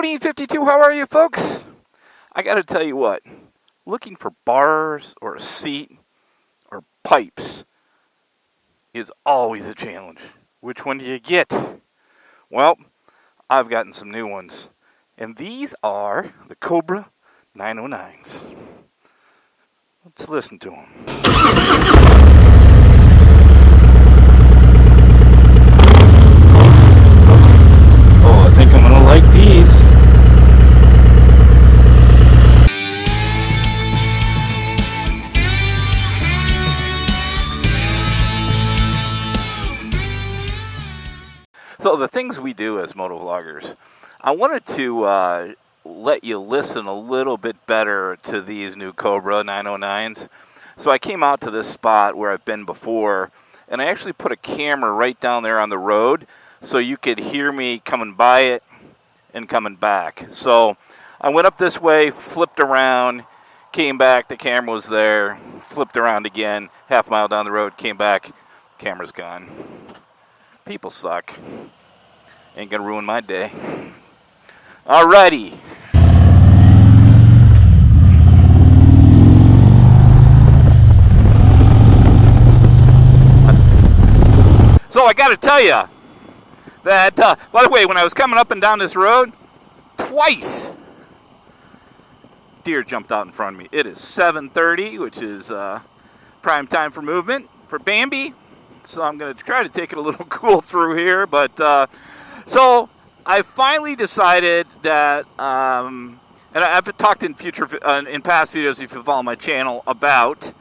52, how are you folks? I gotta tell you what, looking for bars or a seat or pipes is always a challenge. Which one do you get? Well, I've gotten some new ones, and these are the Cobra 909s. Let's listen to them. Oh, I think I'm gonna like these. So the things we do as motovloggers, I wanted to let you listen a little bit better to these new Cobra 909s. So I came out to this spot where I've been before, and I actually put a camera right down there on the road so you could hear me coming by it and coming back. So I went up this way, flipped around, came back, the camera was there, flipped around again, half a mile down the road, came back, camera's gone. People suck. Ain't gonna ruin my day. Alrighty. So I gotta tell you that, by the way, when I was coming up and down this road, twice deer jumped out in front of me. It is 7:30, which is prime time for movement for Bambi. So I'm going to try to take it a little cool through here. But so I finally decided that, and I've talked in past videos, if you follow my channel, about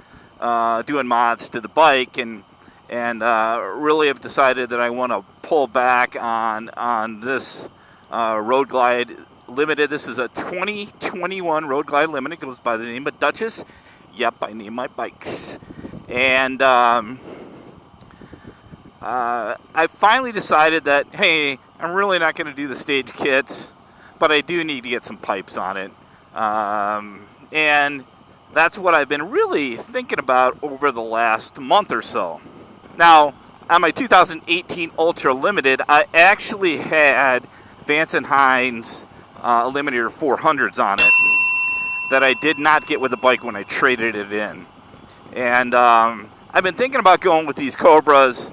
doing mods to the bike, and really have decided that I want to pull back on this Road Glide Limited. This is a 2021 Road Glide Limited. It goes by the name of Duchess. Yep, I name my bikes. And I finally decided that, hey, I'm really not going to do the stage kits, but I do need to get some pipes on it. And that's what I've been really thinking about over the last month or so. Now, on my 2018 Ultra Limited, I actually had Vance & Hines Eliminator 400s on it that I did not get with the bike when I traded it in. And I've been thinking about going with these Cobras,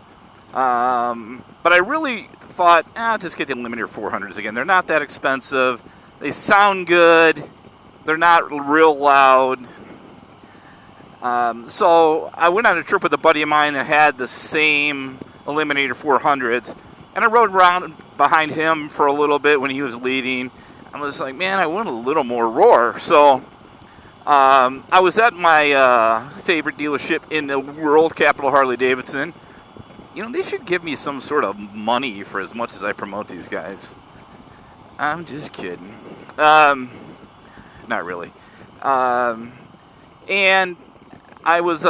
but I really thought, I'll just get the Eliminator 400s again. They're not that expensive. They sound good. They're not real loud. So I went on a trip with a buddy of mine that had the same Eliminator 400s, and I rode around behind him for a little bit when he was leading. I was like, man, I want a little more roar. So I was at my favorite dealership in the world, Capital Harley Davidson. You know, they should give me some sort of money for as much as I promote these guys. I'm just kidding. Not really. And I was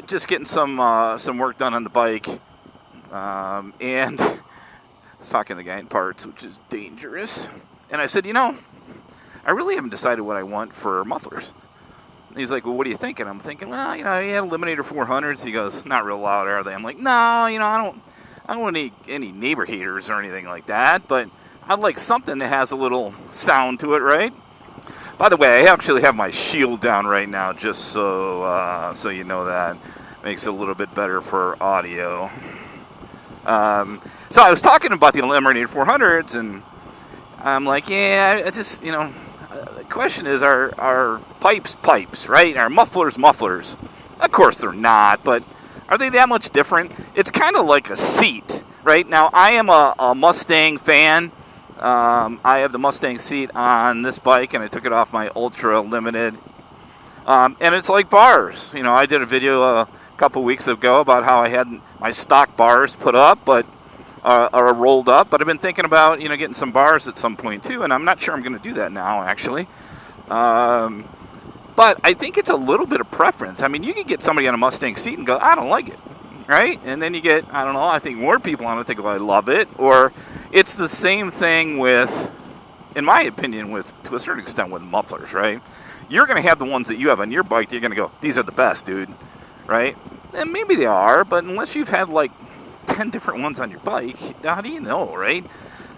just getting some work done on the bike. And I was talking to the guy in parts, which is dangerous. And I said, you know, I really haven't decided what I want for mufflers. And he's like, well, what are you thinking? I'm thinking, well, you know, he had Eliminator 400s. He goes, not real loud, are they? I'm like, no, you know, I don't want any neighbor haters or anything like that, but I'd like something that has a little sound to it, right? By the way, I actually have my shield down right now, just so you know that. Makes it a little bit better for audio. So I was talking about the Eliminator 400s, and I'm like, yeah, I just, you know, the question is, are pipes, right? Are mufflers? Of course they're not, but are they that much different? It's kind of like a seat, right? Now, I am a Mustang fan. I have the Mustang seat on this bike, and I took it off my Ultra Limited. And it's like bars. You know, I did a video a couple weeks ago about how I had my stock bars put up, but or rolled up. But I've been thinking about, you know, getting some bars at some point too, and I'm not sure I'm going to do that now, actually. But I think it's a little bit of preference. I mean, you can get somebody on a Mustang seat and go, I don't like it, right? And then you get, I don't know, I think more people on it think, well, I love it. Or it's the same thing with, in my opinion, with, to a certain extent, with mufflers, right? You're going to have the ones that you have on your bike, you're going to go, these are the best, dude, right? And maybe they are, but unless you've had like 10 different ones on your bike, how do you know, right?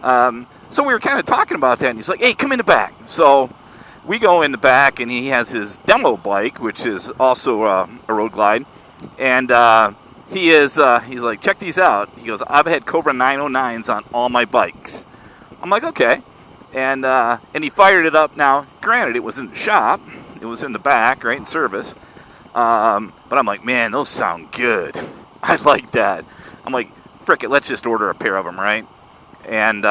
So we were kind of talking about that, and he's like, hey, come in the back. So we go in the back, and he has his demo bike, which is also a road glide. And he's like, check these out. He goes, I've had Cobra 909s on all my bikes. I'm like, okay. And he fired it up. Now, granted, it was in the shop. It was in the back, right, in service. But I'm like, man, those sound good. I like that. I'm like, frick it, let's just order a pair of them, right? And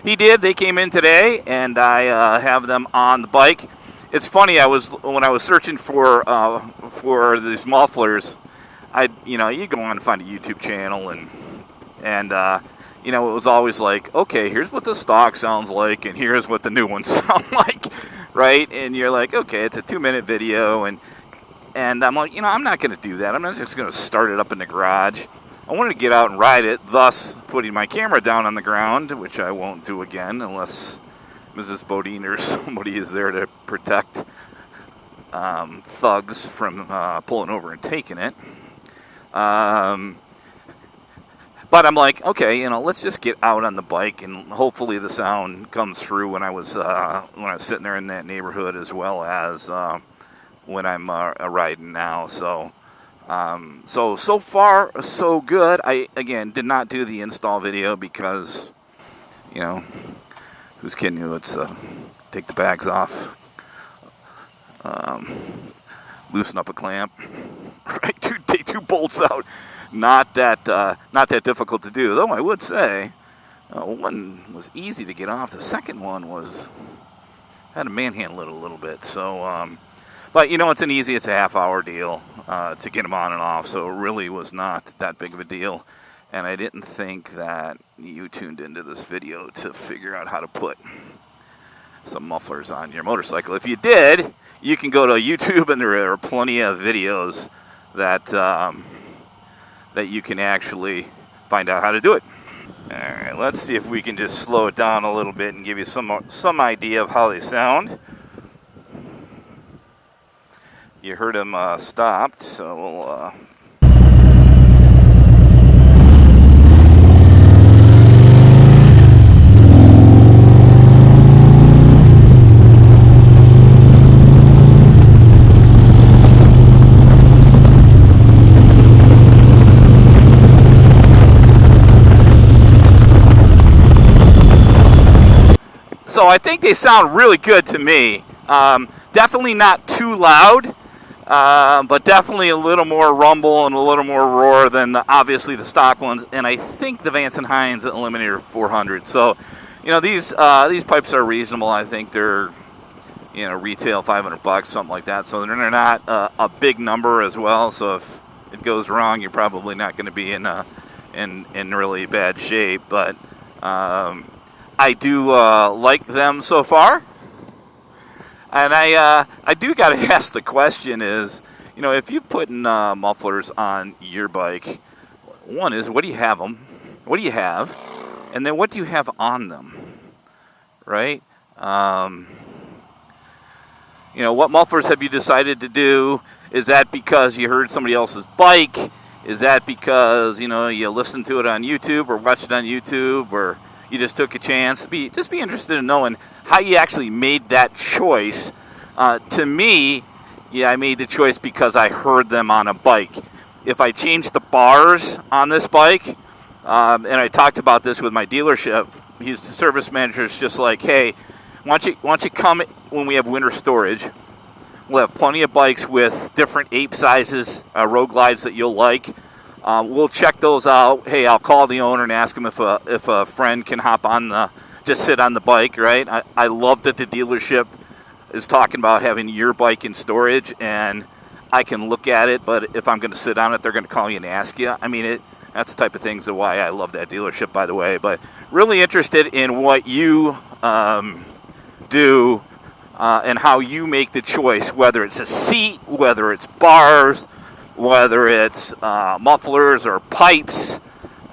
he did. They came in today, and I have them on the bike. It's funny. When I was searching for these mufflers, you go on and find a YouTube channel, and it was always like, okay, here's what the stock sounds like, and here's what the new ones sound like, right? And you're like, okay, it's a 2-minute video, and I'm like, I'm not going to do that. I'm not just going to start it up in the garage. I wanted to get out and ride it, thus putting my camera down on the ground, which I won't do again unless Mrs. Bodine or somebody is there to protect thugs from pulling over and taking it. But I'm like, okay, let's just get out on the bike, and hopefully the sound comes through when I was sitting there in that neighborhood, as well as when I'm riding now. So far so good. I again did not do the install video because, who's kidding you? Let's take the bags off, loosen up a clamp, right? Take two bolts out. Not that difficult to do, though. I would say one was easy to get off. The second one had to manhandle it a little bit. So, but it's a half-hour deal to get them on and off. So it really was not that big of a deal. And I didn't think that you tuned into this video to figure out how to put some mufflers on your motorcycle. If you did, you can go to YouTube, and there are plenty of videos that you can actually find out how to do it. All right, let's see if we can just slow it down a little bit and give you some idea of how they sound. You heard them stopped, so we'll... So I think they sound really good to me. Definitely not too loud, but definitely a little more rumble and a little more roar than obviously the stock ones. And I think the Vance & Hines Eliminator 400. So, these pipes are reasonable. I think they're retail $500, something like that. So they're not a big number as well. So if it goes wrong, you're probably not going to be in really bad shape. But I do like them so far, and I do got to ask the question is, if you put mufflers on your bike, one is, what do you have them? What do you have? And then what do you have on them? Right? What mufflers have you decided to do? Is that because you heard somebody else's bike? Is that because, you listened to it on YouTube or watched it on YouTube, or you just took a chance? Just be interested in knowing how you actually made that choice. To me, I made the choice because I heard them on a bike. If I changed the bars on this bike, and I talked about this with my dealership, the service manager is just like, hey, why don't you come when we have winter storage? We'll have plenty of bikes with different ape sizes, road glides that you'll like. We'll check those out. Hey, I'll call the owner and ask him if a friend can hop on just sit on the bike, right? I love that the dealership is talking about having your bike in storage, and I can look at it, but if I'm going to sit on it, they're going to call you and ask you. That's the type of things of why I love that dealership, by the way. But really interested in what you do and how you make the choice, whether it's a seat, whether it's bars, whether it's mufflers or pipes,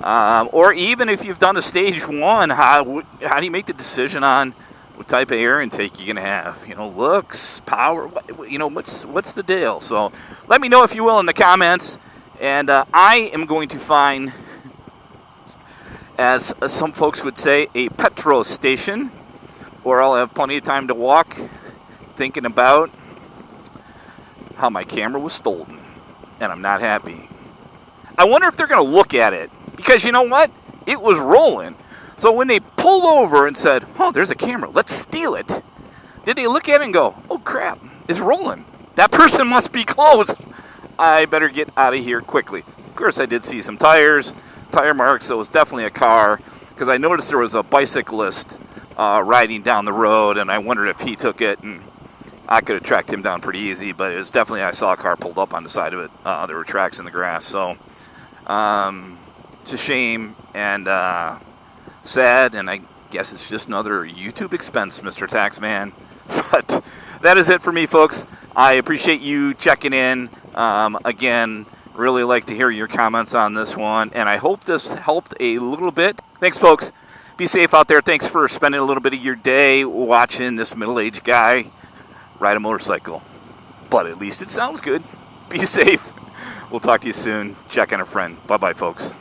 or even if you've done a stage one, how do you make the decision on what type of air intake you're going to have? Looks, power, what's the deal? So let me know, if you will, in the comments, and I am going to find as some folks would say, a petrol station, or I'll have plenty of time to walk thinking about how my camera was stolen, and I'm not happy. I wonder if they're going to look at it, because you know what? It was rolling. So when they pulled over and said, oh, there's a camera, let's steal it, did they look at it and go, oh crap, it's rolling. That person must be close. I better get out of here quickly. Of course, I did see some tire marks, so it was definitely a car, because I noticed there was a bicyclist riding down the road, and I wondered if he took it, and I could have tracked him down pretty easy, but it was definitely, I saw a car pulled up on the side of it. There were tracks in the grass, so it's a shame and sad, and I guess it's just another YouTube expense, Mr. Taxman. But that is it for me, folks. I appreciate you checking in. Again, really like to hear your comments on this one, and I hope this helped a little bit. Thanks, folks. Be safe out there. Thanks for spending a little bit of your day watching this middle-aged guy ride a motorcycle. But at least it sounds good. Be safe. We'll talk to you soon. Check on a friend. Bye-bye, folks.